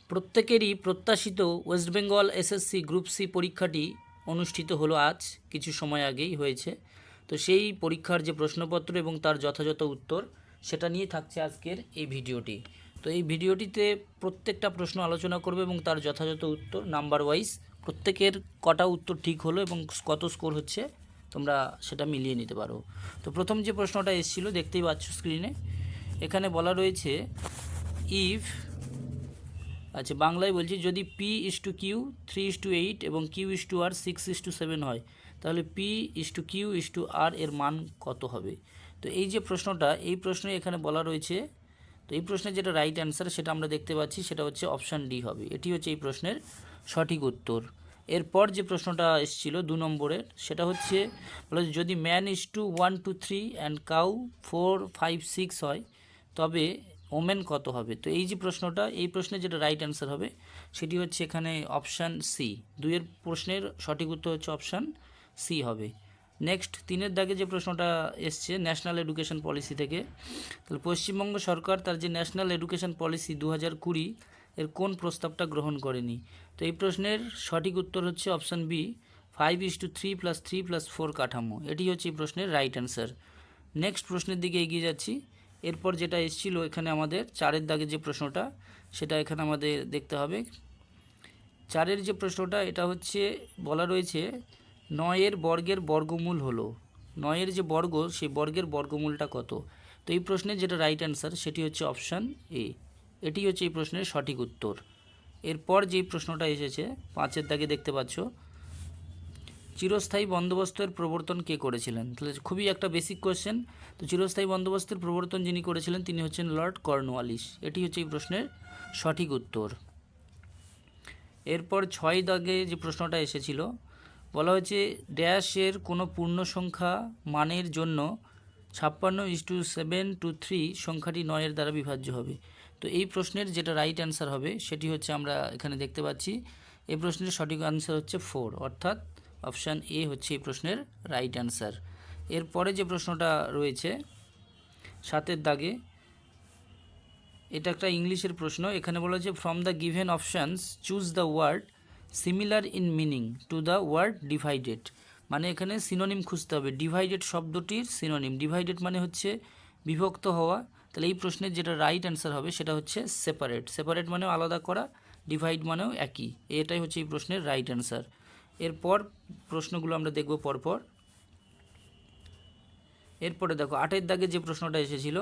প্রত্যেকেরই প্রত্যাশিত West Bengal SSC group C পরীক্ষাটি অনুষ্ঠিত হলো আজ কিছু সময় আগেই হয়েছে। তো সেই পরীক্ষার যে প্রশ্নপত্র এবং তার যথাযথ উত্তর সেটা নিয়ে থাকছে আজকের এই ভিডিওটি। তো এই ভিডিওটিতে প্রত্যেকটা প্রশ্ন আলোচনা করবে এবং তার যথাযথ উত্তর নাম্বার ওয়াইজ প্রত্যেকের কটা উত্তর ঠিক হলো এবং কত স্কোর হচ্ছে তোমরা সেটা মিলিয়ে নিতে পারো। তো প্রথম যে প্রশ্নটা এসেছিলো দেখতেই পাচ্ছ স্ক্রিনে, এখানে বলা রয়েছে ইফ, আচ্ছা বাংলায় বলছি, যদি P/Q 3:8 এবং Q/R 6:7 হয় তাহলে P/Q/R এর মান কত হবে। তো এই যে প্রশ্নটা, এই প্রশ্নে এখানে বলা রয়েছে, তো এই প্রশ্নের যেটা রাইট অ্যান্সার সেটা আমরা দেখতে পাচ্ছি, সেটা হচ্ছে অপশান ডি হবে। এটি হচ্ছে এই প্রশ্নের সঠিক উত্তর। এরপর যে প্রশ্নটা এসেছিলো 2 নম্বরের, সেটা হচ্ছে যদি man:1 to 3 অ্যান্ড কাউ 4 5 6 হয় তবে ওমেন কত হবে। তো এই যে প্রশ্নটা, এই প্রশ্নের যেটা রাইট অ্যান্সার হবে সেটি হচ্ছে এখানে অপশান সি। 2-এর প্রশ্নের সঠিক উত্তর হচ্ছে অপশান সি হবে। নেক্সট 3-এর দাগে যে প্রশ্নটা এসছে ন্যাশনাল এডুকেশন পলিসি থেকে, তাহলে পশ্চিমবঙ্গ সরকার তার যে ন্যাশনাল এডুকেশন পলিসি 2020 এর কোন প্রস্তাবটা গ্রহণ করেনি। তো এই প্রশ্নের সঠিক উত্তর হচ্ছে অপশান বি, 5:3 + 3 + 4 কাঠামো। এটি হচ্ছে এই প্রশ্নের রাইট অ্যান্সার। নেক্সট প্রশ্নের দিকে এগিয়ে যাচ্ছি। এরপর যেটা এসেছিলো এখানে আমাদের 4-এর দাগে যে প্রশ্নটা, সেটা এখানে আমাদের দেখতে হবে। 4-এর যে প্রশ্নটা, এটা হচ্ছে বলা রয়েছে 9-এর বর্গের বর্গমূল হলো, 9-এর যে বর্গ সেই বর্গের বর্গমূলটা কত। তো এই প্রশ্নের যেটা রাইট অ্যান্সার সেটি হচ্ছে অপশান এ। এটি হচ্ছে এই প্রশ্নের সঠিক উত্তর। এরপর যেই প্রশ্নটা এসেছে 5-এর দাগে দেখতে পাচ্ছ, চিরস্থায়ী বন্দোবস্তের প্রবর্তন কে করেছিলেন। তাহলে খুবই একটা বেসিক কোয়েশ্চেন। তো চিরস্থায়ী বন্দোবস্তের প্রবর্তন যিনি করেছিলেন তিনি হচ্ছেন লর্ড কর্নওয়ালিস। এটি হচ্ছে এই প্রশ্নের সঠিক উত্তর। এরপর 6 দাগে যে প্রশ্নটা এসেছিল, বলা হয়েছে ড্যাশের কোনো পূর্ণ সংখ্যা মানের জন্য 56:7:3 সংখ্যাটি 9-এর দ্বারা বিভাজ্য হবে। তো এই প্রশ্নের যেটা রাইট অ্যান্সার হবে সেটি হচ্ছে আমরা এখানে দেখতে পাচ্ছি, এই প্রশ্নের সঠিক অ্যান্সার হচ্ছে 4, অর্থাৎ অপশান এ হচ্ছে এই প্রশ্নের রাইট অ্যান্সার। এরপরে যে প্রশ্নটা রয়েছে 7-এর দাগে, এটা একটা ইংলিশের প্রশ্ন। এখানে বলা হচ্ছে from the given options choose the word similar in meaning to the word divided. মানে এখানে সিনোনিম খুঁজতে হবে, ডিভাইডেড শব্দটির সিনোনিম। ডিভাইডেড মানে হচ্ছে বিভক্ত হওয়া, তাহলে এই প্রশ্নের যেটা রাইট অ্যান্সার হবে সেটা হচ্ছে সেপারেট। সেপারেট মানেও আলাদা করা, ডিভাইড মানেও একই। এটাই হচ্ছে এই প্রশ্নের রাইট অ্যান্সার। এরপর প্রশ্নগুলো আমরা দেখব পরপর। এরপরে দেখো 8-এর দাগে যে প্রশ্নটা এসেছিল,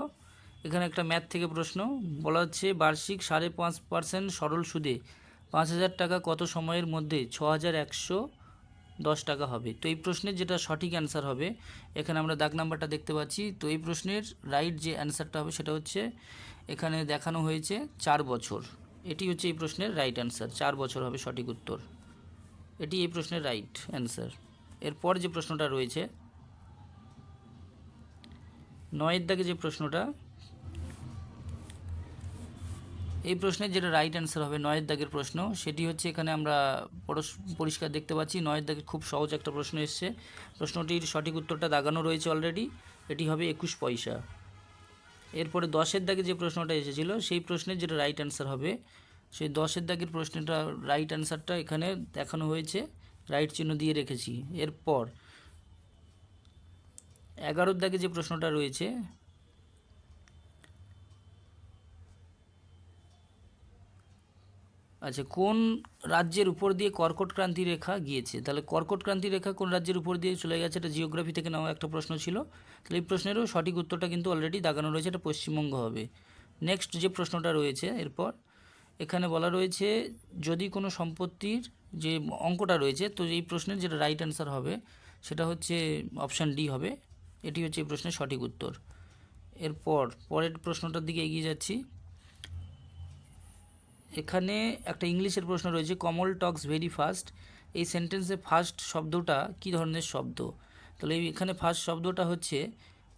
এখানে একটা ম্যাথ থেকে প্রশ্ন বলা হচ্ছে বার্ষিক 5.5% সরল সুদে 5,000 টাকা কত সময়ের মধ্যে 6,110 টাকা হবে। তো এই প্রশ্নের যেটা সঠিক অ্যান্সার হবে, এখানে আমরা দাগ নাম্বারটা দেখতে পাচ্ছি। তো এই প্রশ্নের রাইট যে অ্যান্সারটা হবে সেটা হচ্ছে এখানে দেখানো হয়েছে 4 বছর। এটি হচ্ছে এই প্রশ্নের রাইট অ্যান্সার, 4 বছর হবে সঠিক উত্তর। এটি এই প্রশ্নের রাইট অ্যান্সার। এরপর যে প্রশ্নটা রয়েছে 9-এর দাগে যে প্রশ্নটা, এই প্রশ্নের যেটা রাইট অ্যান্সার হবে 9-এর দাগের প্রশ্ন, সেটি হচ্ছে এখানে আমরা পরিষ্কার দেখতে পাচ্ছি 9-এর দাগে খুব সহজ একটা প্রশ্ন এসছে। প্রশ্নটির সঠিক উত্তরটা দাগানো রয়েছে অলরেডি, এটি হবে 21 পয়সা। এরপরে 10-এর দাগে যে প্রশ্নটা এসেছিল সেই প্রশ্নের যেটা রাইট অ্যান্সার হবে, সেই 10-এর দাগের প্রশ্নটা রাইট অ্যান্সারটা এখানে দেখানো হয়েছে, রাইট চিহ্ন দিয়ে রেখেছি। এরপর 11-এর দাগে যে প্রশ্নটা রয়েছে, আচ্ছা কোন রাজ্যের উপর দিয়ে কর্কট ক্রান্তি রেখা গিয়েছে। তাহলে কর্কট ক্রান্তি রেখা কোন রাজ্যের উপর দিয়ে চলে গেছে, এটা জিওগ্রাফি থেকে নেওয়া একটা প্রশ্ন ছিল। তাহলে এই প্রশ্নেরও সঠিক উত্তরটা কিন্তু অলরেডি দাগানো রয়েছে, এটা পশ্চিমবঙ্গ হবে। নেক্সট যে প্রশ্নটা রয়েছে এরপর, এখানে বলা রয়েছে যদি কোনো সম্পত্তির যে অঙ্কটা রয়েছে, তো এই প্রশ্নের যেটা রাইট অ্যান্সার হবে সেটা হচ্ছে অপশান ডি হবে। এটি হচ্ছে এই প্রশ্নের সঠিক উত্তর। এরপর পরের প্রশ্নটার দিকে এগিয়ে যাচ্ছি। এখানে একটা ইংলিশের প্রশ্ন রয়েছে কমল টক্স ভেরি ফাস্ট, এই সেন্টেন্সে ফার্স্ট শব্দটা কী ধরনের শব্দ। তাহলে এখানে ফার্স্ট শব্দটা হচ্ছে,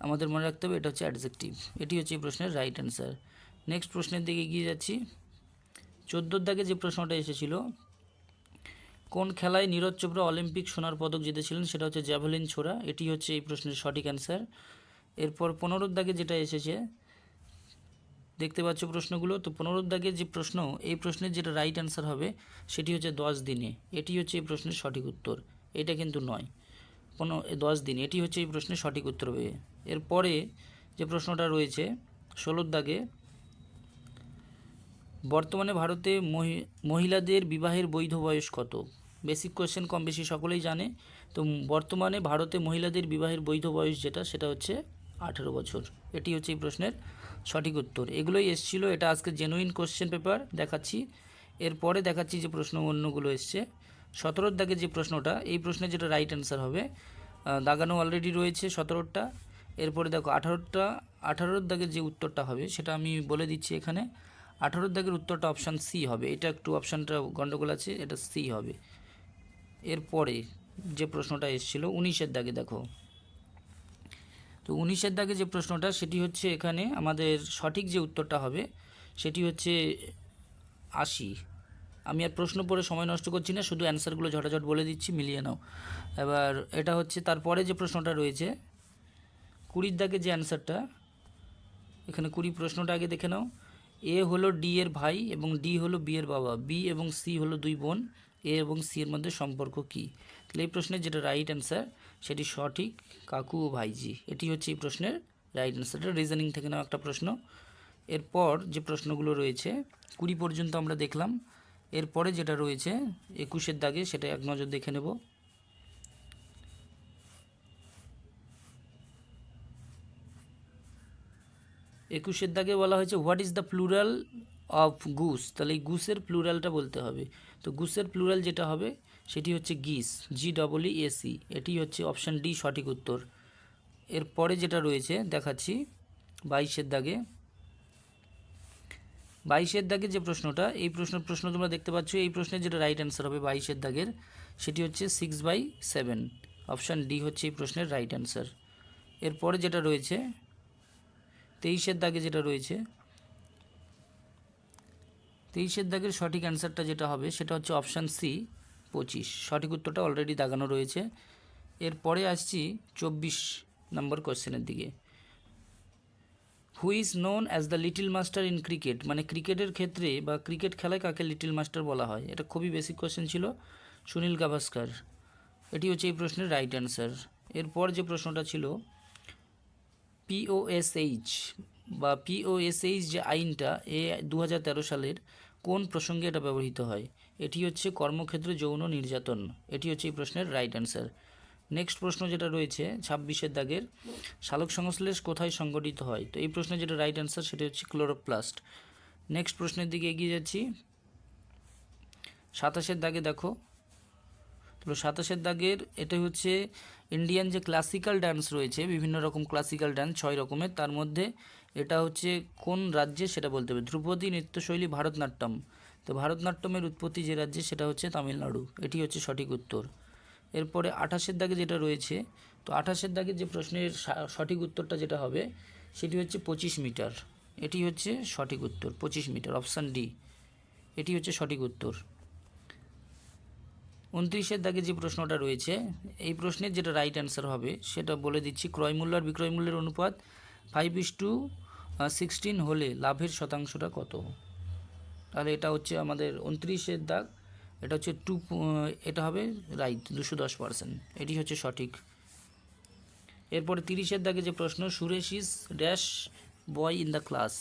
আমাদের মনে রাখতে হবে এটা হচ্ছে অ্যাডজেক্টিভ। এটি হচ্ছে এই প্রশ্নের রাইট অ্যান্সার। নেক্সট প্রশ্নের দিকে এগিয়ে যাচ্ছি। 14-এর দাগে যে প্রশ্নটা এসেছিল, কোন খেলায় নীরজ চোপড়া অলিম্পিক সোনার পদক জিতেছিলেন, সেটা হচ্ছে জ্যাভেলিন ছোড়া। এটি হচ্ছে এই প্রশ্নের সঠিক অ্যান্সার। এরপর 15-এর দাগে যেটা এসেছে দেখতে পাচ্ছ প্রশ্নগুলো। তো 15 দাগের যে প্রশ্ন, এই প্রশ্নের যেটা রাইট অ্যান্সার হবে সেটি হচ্ছে 10 দিনে। এটি হচ্ছে এই প্রশ্নের সঠিক উত্তর, এটা কিন্তু নয়। 10 দিন, এটি হচ্ছে এই প্রশ্নের সঠিক উত্তর হবে। এরপরে যে প্রশ্নটা রয়েছে 16 দাগে, বর্তমানে ভারতে মহিলাদের বিবাহের বৈধ বয়স কত? বেসিক কোয়েশ্চেন, কম বেশি সকলেই জানে। তো বর্তমানে ভারতে মহিলাদের বিবাহের বৈধ বয়স যেটা, সেটা হচ্ছে 18 বছর। এটি হচ্ছে এই প্রশ্নের সঠিক উত্তর। এগুলোই এসেছিলো, এটা আজকে জেনুইন কোশ্চেন পেপার দেখাচ্ছি। এরপরে দেখাচ্ছি যে প্রশ্ন অন্যগুলো এসছে। 17 দাগে যে প্রশ্নটা, এই প্রশ্নের যেটা রাইট অ্যান্সার হবে, দাগানো অলরেডি রয়েছে 17টা। এরপরে দেখো 18 দাগের যে উত্তরটা হবে সেটা আমি বলে দিচ্ছি এখানে। 18 দাগের উত্তরটা অপশান সি হবে। এটা একটু অপশানটা গন্ডগোল আছে, এটা সি হবে। এরপরে যে প্রশ্নটা এসেছিলো 19 দাগে, দেখো তো 19 দাগে যে প্রশ্নটা, সেটি হচ্ছে এখানে আমাদের সঠিক যে উত্তরটা হবে সেটি হচ্ছে 80। আমি আর প্রশ্ন পড়ে সময় নষ্ট করছি না, শুধু অ্যান্সারগুলো ঝটাঝট বলে দিচ্ছি, মিলিয়ে নাও। এবার এটা হচ্ছে তারপরে যে প্রশ্নটা রয়েছে 20 দাগে যে অ্যান্সারটা, এখানে 20 প্রশ্নটা আগে দেখে নাও। এ হলো ডি এর ভাই এবং ডি হলো বি এর বাবা, বি এবং সি হলো দুই বোন, এ এবং সি এর মধ্যে সম্পর্ক কী? তাহলে এই প্রশ্নের যেটা রাইট অ্যান্সার সেটি সঠিক কাকু ও ভাইজি। এটি হচ্ছে এই প্রশ্নের রাইট অ্যান্সার। এটা রিজনিং থেকে নাও একটা প্রশ্ন। এরপর যে প্রশ্নগুলো রয়েছে 20 পর্যন্ত আমরা দেখলাম। এরপরে যেটা রয়েছে 21 দাগে, সেটা এক নজর দেখে নেব। 21 দাগে বলা হয়েছে what is the plural of Goose. তাহলে এই গুসের প্লুরালটা বলতে হবে। তো গুসের প্লুরাল যেটা হবে সেটি হচ্ছে গিস, GEESE। এটি হচ্ছে অপশান ডি সঠিক উত্তর। এরপরে যেটা রয়েছে দেখাচ্ছি 22 দাগে। 22 দাগে যে প্রশ্নটা, এই প্রশ্ন তোমরা দেখতে পাচ্ছ। এই প্রশ্নের যেটা রাইট অ্যান্সার হবে 22 দাগের, সেটি হচ্ছে 6/7। অপশান ডি হচ্ছে এই প্রশ্নের রাইট অ্যান্সার। এরপরে যেটা রয়েছে 23 দাগে, যেটা রয়েছে 23 দাগের সঠিক অ্যান্সারটা যেটা হবে সেটা হচ্ছে অপশান সি 25। সঠিক উত্তরটা অলরেডি দাগানো রয়েছে। এরপরে আসছি 24 নম্বর কোশ্চেনের দিকে। Who is known as the little master in cricket. মানে ক্রিকেটের ক্ষেত্রে বা ক্রিকেট খেলায় কাকে লিটল মাস্টার বলা হয়? এটা খুবই বেসিক কোশ্চেন ছিল, সুনীল গাভাস্কার। এটি হচ্ছে এই প্রশ্নের রাইট অ্যান্সার। এরপর যে প্রশ্নটা ছিল POSH বা POSH যে আইনটা, 2013 সালের কোন প্রসঙ্গে এটা ব্যবহৃত হয়? এটি হচ্ছে কর্মক্ষেত্রে যৌন নির্যাতন। এটি হচ্ছে এই প্রশ্নের রাইট অ্যান্সার। নেক্সট প্রশ্ন যেটা রয়েছে 26 দাগের, সালোক সংশ্লেষ কোথায় সংঘটিত হয়? তো এই প্রশ্নের যেটা রাইট অ্যান্সার সেটা হচ্ছে ক্লোরোপ্লাস্ট। নেক্সট প্রশ্নের দিকে এগিয়ে যাচ্ছি। 27 দাগে দেখো, তো 27 দাগের এটা হচ্ছে ইন্ডিয়ান যে ক্লাসিক্যাল ডান্স রয়েছে, বিভিন্ন রকম ক্লাসিক্যাল ডান্স 6 রকমের, তার মধ্যে এটা হচ্ছে কোন রাজ্যে সেটা বলতে হবে। ধ্রুপদী নৃত্যশৈলী ভারতনাট্যম। তো ভারতনাট্যমের উৎপত্তি যে রাজ্যে সেটা হচ্ছে তামিলনাড়ু। এটি হচ্ছে সঠিক উত্তর। এরপরে 28 দাগে যেটা রয়েছে, তো 28 দাগে যে প্রশ্নের সঠিক উত্তরটা যেটা হবে সেটি হচ্ছে 25 মিটার। এটি হচ্ছে সঠিক উত্তর, 25 মিটার, অপশান ডি। এটি হচ্ছে সঠিক উত্তর। 29 দাগে যে প্রশ্নটা রয়েছে, এই প্রশ্নের যেটা রাইট অ্যান্সার হবে সেটা বলে দিচ্ছি। ক্রয় মূল্য আর বিক্রয় মূল্যের অনুপাত 5:16 হলে লাভের শতাংশটা কত? তাহলে এটা হচ্ছে আমাদের 29 দাগ, এটা হচ্ছে এটা হবে রাইট 210%। এটি হচ্ছে সঠিক। এরপরে 30 দাগে যে প্রশ্ন, Suresh is dash boy in the class.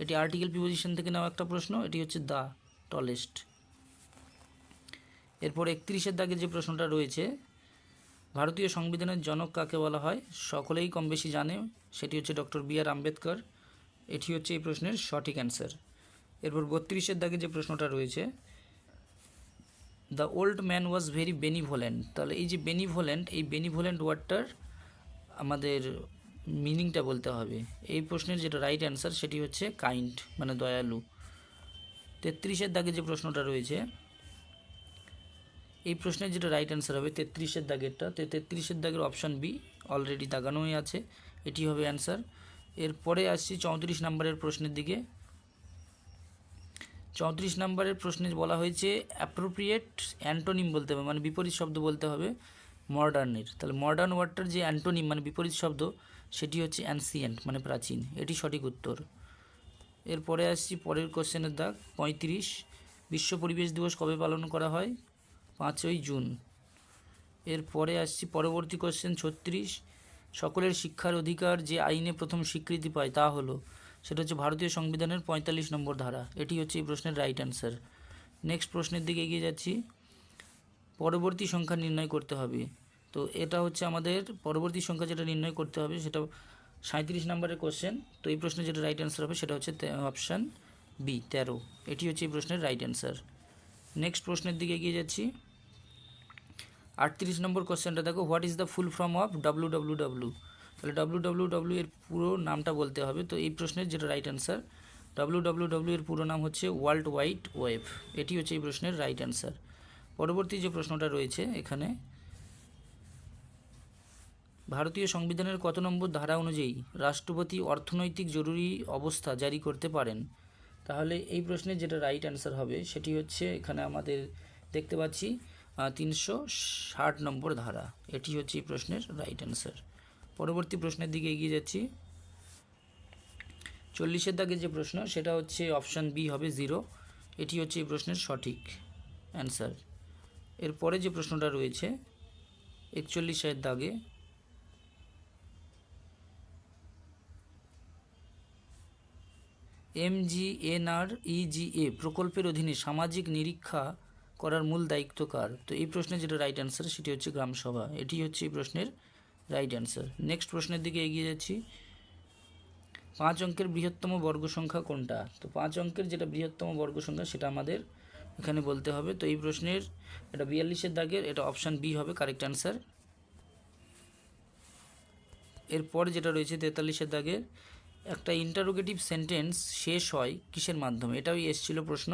এটি আর্টিকেল প্রিপোজিশন থেকে নেওয়া একটা প্রশ্ন। এটি হচ্ছে দ্য টলেস্ট। এরপর 31 দাগে যে প্রশ্নটা রয়েছে, ভারতীয় সংবিধানের জনক কাকে বলা হয়? সকলেই কম বেশি জানে, সেটি হচ্ছে ডক্টর BR আম্বেদকর। এটি হচ্ছে এই প্রশ্নের সঠিক অ্যান্সার। এরপর 32 দাগে যে প্রশ্নটা রয়েছে, the old man was very benevolent. তাহলে এই যে বেনিভোলেন্ট, এই বেনিভোলেন্ট ওয়ার্ডটার আমাদের মিনিংটা বলতে হবে। এই প্রশ্নের যেটা রাইট অ্যান্সার সেটি হচ্ছে কাইন্ড, মানে দয়ালু। 33 দাগে যে প্রশ্নটা রয়েছে, এই প্রশ্নের যেটা রাইট অ্যান্সার হবে 33 দাগেরটা। তো 33 দাগের অপশান বি অলরেডি দাগানোই আছে, এটি হবে অ্যান্সার। এরপরে আসছি 34 নম্বরের প্রশ্নের দিকে। 34 নম্বরের প্রশ্নে বলা হয়েছে অ্যাপ্রোপ্রিয়েট অ্যান্টোনিম বলতে হবে, মানে বিপরীত শব্দ বলতে হবে মডার্নের। তাহলে মডার্ন ওয়ার্ডটার যে অ্যান্টোনিম মানে বিপরীত শব্দ সেটি হচ্ছে অ্যানসিয়েন্ট, মানে প্রাচীন। এটি সঠিক উত্তর। এরপরে আসছি পরের কোশ্চেনের দাগ 35, বিশ্ব পরিবেশ দিবস কবে পালন করা হয়? 5ই জুন। এরপরে আসছি পরবর্তী কোশ্চেন 36, সকলের শিক্ষার অধিকার যে আইনে প্রথম স্বীকৃতি পায় তা হলো, সেটা হচ্ছে ভারতীয় সংবিধানের 45 নম্বর ধারা। এটি হচ্ছে এই প্রশ্নের রাইট অ্যান্সার। নেক্সট প্রশ্নের দিকে এগিয়ে যাচ্ছি। পরবর্তী সংখ্যা নির্ণয় করতে হবে। তো এটা হচ্ছে আমাদের পরবর্তী সংখ্যা যেটা নির্ণয় করতে হবে সেটা 37 নম্বরের কোশ্চেন। তো এই প্রশ্নের যেটা রাইট অ্যান্সার হবে সেটা হচ্ছে অপশান বি 13। এটি হচ্ছে এই প্রশ্নের রাইট অ্যান্সার। নেক্সট প্রশ্নের দিকে এগিয়ে যাচ্ছি। 38 নম্বর কোশ্চেনটা দেখো, what is the full form of WWW? তাহলে WWW এর পুরো নামটা বলতে হবে। তো এই প্রশ্নের যেটা রাইট অ্যান্সার, WWW এর পুরো নাম হচ্ছে ওয়ার্ল্ড ওয়াইড ওয়েব। এটি হচ্ছে এই প্রশ্নের রাইট অ্যান্সার। পরবর্তী যে প্রশ্নটা রয়েছে এখানে, ভারতীয় সংবিধানের কত নম্বর ধারা অনুযায়ী রাষ্ট্রপতি অর্থনৈতিক জরুরি অবস্থা জারি করতে পারেন? তাহলে এই প্রশ্নের যেটা রাইট অ্যান্সার হবে সেটি হচ্ছে এখানে আমাদের দেখতে পাচ্ছি 360 নম্বর ধারা। এটি হচ্ছে এই প্রশ্নের রাইট অ্যান্সার। পরবর্তী প্রশ্নের দিকে এগিয়ে যাচ্ছি। 40-এর দাগে যে প্রশ্ন সেটা হচ্ছে অপশান বি হবে 0। এটি হচ্ছে এই প্রশ্নের সঠিক অ্যান্সার। এরপরে যে প্রশ্নটা রয়েছে 41-এর দাগে, MGNREGA প্রকল্পের অধীনে সামাজিক নিরীক্ষা করার মূল দায়িত্ব কার? তো এই প্রশ্নের যেটা রাইট অ্যান্সার সেটি হচ্ছে গ্রামসভা। এটি হচ্ছে এই প্রশ্নের রাইট অ্যান্সার। নেক্সট প্রশ্নের দিকে এগিয়ে যাচ্ছি। 5 অঙ্কের বৃহত্তম বর্গ সংখ্যা কোনটা? তো 5 অঙ্কের যেটা বৃহত্তম বর্গ সংখ্যা সেটা আমাদের এখানে বলতে হবে। তো এই প্রশ্নের এটা 42-এর দাগের, এটা অপশান বি হবে কারেক্ট অ্যান্সার। এরপর যেটা রয়েছে 43-এর দাগের, একটা ইন্টারোগেটিভ সেন্টেন্স শেষ হয় কিসের মাধ্যমে? এটাও এসেছিল প্রশ্ন।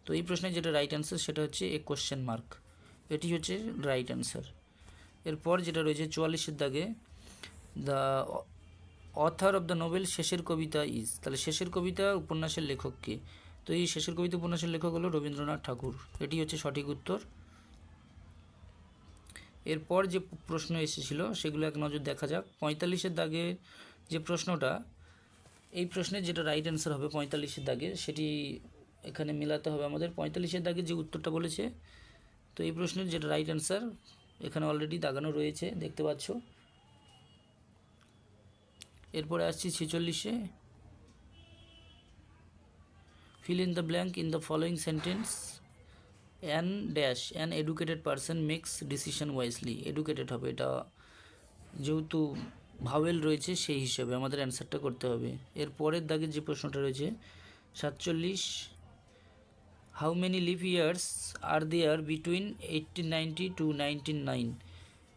তো এই প্রশ্নের যেটা রাইট অ্যান্সার সেটা হচ্ছে এ কোশ্চেন মার্ক। এটি হচ্ছে রাইট অ্যান্সার। এরপর যেটা রয়েছে 44-এর দাগে, the author of the Nobel শেষের কবিতা ইজ, তাহলে শেষের কবিতা উপন্যাসের লেখককে? তো এই শেষের কবিতা উপন্যাসের লেখক হলো রবীন্দ্রনাথ ঠাকুর। এটি হচ্ছে সঠিক উত্তর। এরপর যে প্রশ্ন এসেছিল সেগুলো এক নজর দেখা যাক। 45-এর দাগে যে প্রশ্নটা, এই প্রশ্নের যেটা রাইট অ্যান্সার হবে 45-এর দাগে সেটি এখানে মেলাতে হবে আমাদের। 45-এর দাগে যে উত্তরটা বলেছে, তো এই প্রশ্নের যেটা রাইট অ্যান্সার এখানে অলরেডি দাগানো রয়েছে দেখতে পাচ্ছ। এরপরে আসছি 46-এ, fill in the blank in the following sentence, an educated person makes decision wisely। Educated হবে, এটা যেহেতু ভাওয়েল রয়েছে সেই হিসেবে আমাদের অ্যান্সারটা করতে হবে। এর পরের দাগে যে প্রশ্নটা রয়েছে 47, how many leap years are there between 1890 to 1909?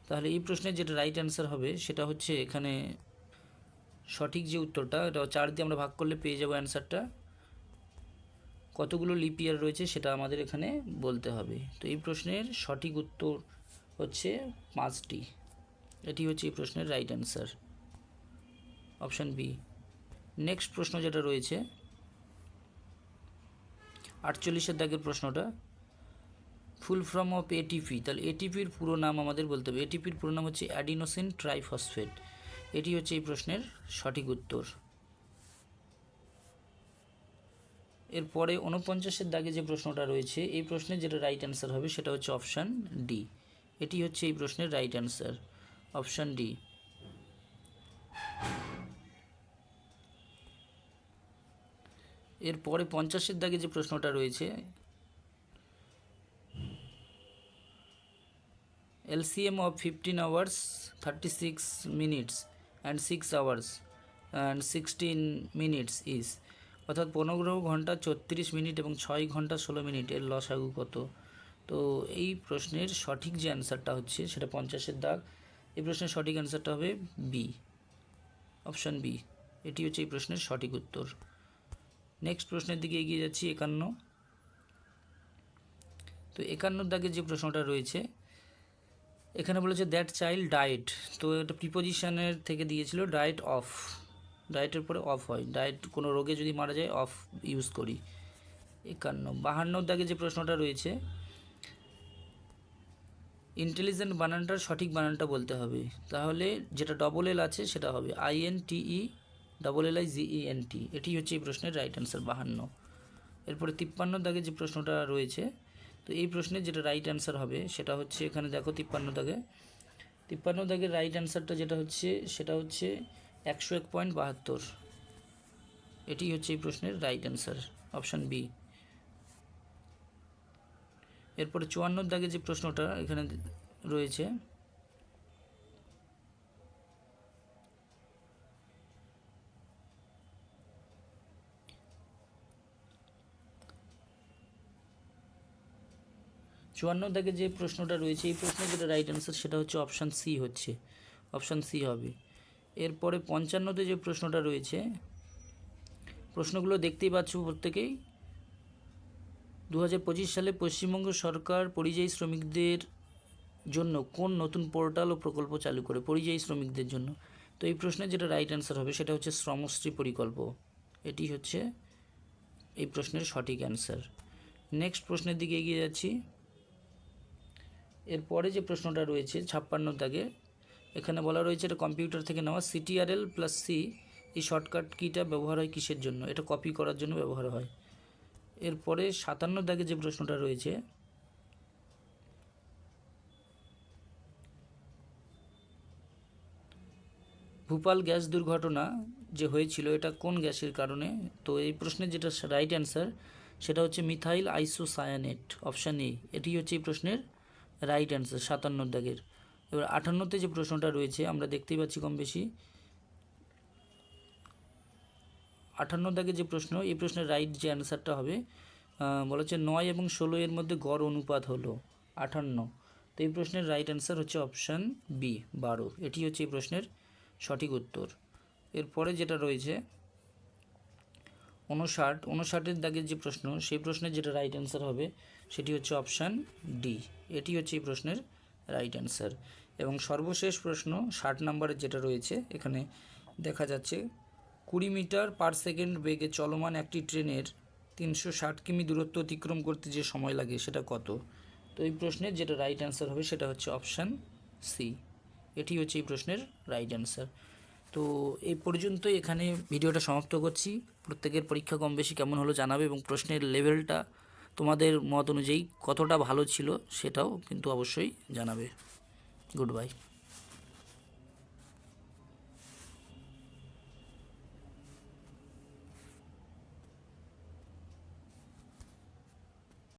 তাহলে এই প্রশ্নের যেটা রাইট অ্যান্সার হবে সেটা হচ্ছে এখানে সঠিক যে উত্তরটা, এটা 4 দিয়ে আমরা ভাগ করলে পেয়ে যাবো অ্যান্সারটা। কতগুলো লিপ ইয়ার রয়েছে সেটা আমাদের এখানে বলতে হবে। তো এই প্রশ্নের সঠিক উত্তর হচ্ছে 5টি। এটি হচ্ছে এই প্রশ্নের right answer, option B. Next প্রশ্ন যেটা রয়েছে 48-এর দাগের প্রশ্নটা, ফুল ফর্ম অফ এটিপি, তাহলে এটিপির পুরো নাম আমাদের বলতে হবে। এটিপির পুরো নাম হচ্ছে অ্যাডিনোসিন ট্রাইফসফেট। এটি হচ্ছে এই প্রশ্নের সঠিক উত্তর। এরপরে 49-এর দাগে যে প্রশ্নটা রয়েছে এই প্রশ্নের যেটা রাইট অ্যান্সার হবে সেটা হচ্ছে অপশান ডি। এটি হচ্ছে এই প্রশ্নের রাইট অ্যান্সার, অপশান ডি। এরপরে 50-এর দাগে যে প্রশ্নটা রয়েছে, LCM of 15 hours 36 minutes and 6 hours and 16 minutes is, অর্থাৎ 15 ঘন্টা 34 মিনিট এবং 6 ঘন্টা 16 মিনিট এর লসাগু কত? তো এই প্রশ্নের সঠিক যে অ্যান্সারটা হচ্ছে সেটা 50-এর দাগ। এই প্রশ্নের সঠিক অ্যান্সারটা হবে বি, অপশান বি। এটি হচ্ছে এই প্রশ্নের সঠিক উত্তর। নেক্সট প্রশ্নের দিকে এগিয়ে যাচ্ছি 51। তো 51-র দাগে যে প্রশ্নটা রয়েছে এখানে বলেছে দ্যাট চাইল্ড ডায়েট, তো এটা প্রিপোজিশনের থেকে দিয়েছিল ডায়েট অফ, ডায়েটের পরে অফ হয়, ডায়েট কোনো রোগে যদি মারা যায় অফ ইউজ করি। 52-র দাগে যে প্রশ্নটা রয়েছে, ইন্টেলিজেন্ট বানানটার সঠিক বানানটা বলতে হবে। তাহলে যেটা ডবল এল আছে সেটা হবে INTELLIGENT, LIGENT, এটি হচ্ছে এই প্রশ্নের রাইট অ্যান্সার 52। এরপরে 53 দাগে যে প্রশ্নটা রয়েছে, তো এই প্রশ্নের যেটা রাইট অ্যান্সার হবে সেটা হচ্ছে, এখানে দেখো 53 দাগের রাইট অ্যান্সারটা যেটা হচ্ছে সেটা হচ্ছে 101.72, এটি হচ্ছে এই প্রশ্নের রাইট অ্যান্সার, অপশান বি। এরপরে 54 দাগে যে প্রশ্নটা এখানে রয়েছে, দাগে যে প্রশ্নটা রয়েছে, এই প্রশ্নের যেটা রাইট অ্যান্সার সেটা হচ্ছে অপশান সি, অপশান সি হবে। এরপরে 55তে যে প্রশ্নটা রয়েছে, প্রশ্নগুলো দেখতেই পাচ্ছ প্রত্যেকেই। 2025 সালে পশ্চিমবঙ্গ সরকার পরিযায়ী শ্রমিকদের জন্য কোন নতুন পোর্টাল ও প্রকল্প চালু করে পরিযায়ী শ্রমিকদের জন্য? তো এই প্রশ্নের যেটা রাইট অ্যান্সার হবে সেটা হচ্ছে শ্রমশ্রী প্রকল্প, এটি হচ্ছে এই প্রশ্নের সঠিক অ্যান্সার। নেক্সট প্রশ্নের দিকে এগিয়ে যাচ্ছি। এরপরে যে প্রশ্নটা রয়েছে 56 দাগে, এখানে বলা রয়েছে এটা কম্পিউটার থেকে নেওয়া, CTRL+C এই শর্টকাট কিটা ব্যবহার হয় কিসের জন্য? এটা কপি করার জন্য ব্যবহার হয়। এরপরে 57 দাগে যে প্রশ্নটা রয়েছে, ভোপাল গ্যাস দুর্ঘটনা যে হয়েছিল এটা কোন গ্যাসের কারণে? তো এই প্রশ্নের যেটা রাইট অ্যান্সার সেটা হচ্ছে মিথাইল আইসোসায়ানেট, অপশান এ, এটি হচ্ছে এই প্রশ্নের রাইট অ্যান্সার 57 দাগের। এবার 58তে যে প্রশ্নটা রয়েছে আমরা দেখতেই পাচ্ছি কম বেশি, 58 দাগে যে প্রশ্ন, এই প্রশ্নের রাইট যে অ্যান্সারটা হবে বলা হচ্ছে 9 এবং 16 এর মধ্যে গড় অনুপাত হলো 58। তো এই প্রশ্নের রাইট অ্যান্সার হচ্ছে অপশান বি 12, এটি হচ্ছে এই প্রশ্নের সঠিক উত্তর। এরপরে যেটা রয়েছে 59এর দাগের যে প্রশ্ন, সেই প্রশ্নের যেটা রাইট অ্যান্সার হবে সেটি হচ্ছে অপশান ডি, এটি হচ্ছে এই প্রশ্নের রাইট অ্যান্সার। এবং সর্বশেষ প্রশ্ন 60 নম্বরের যেটা রয়েছে, এখানে দেখা যাচ্ছে 20 মিটার পার সেকেন্ড বেগে চলমান একটি ট্রেনের 360 কিমি দূরত্ব অতিক্রম করতে যে সময় লাগে সেটা কত? তো এই প্রশ্নের যেটা রাইট অ্যান্সার হবে সেটা হচ্ছে অপশান সি, এটি হচ্ছে এই প্রশ্নের রাইট অ্যান্সার। তো এই পর্যন্তই এখানে ভিডিওটা সমাপ্ত করছি। প্রত্যেকের পরীক্ষা কম বেশি কেমন হলো জানাবে, এবং প্রশ্নের লেভেলটা তোমাদের মত অনুযায়ী কতটা ভালো ছিল সেটাও কিন্তু অবশ্যই জানাবে। Good bye.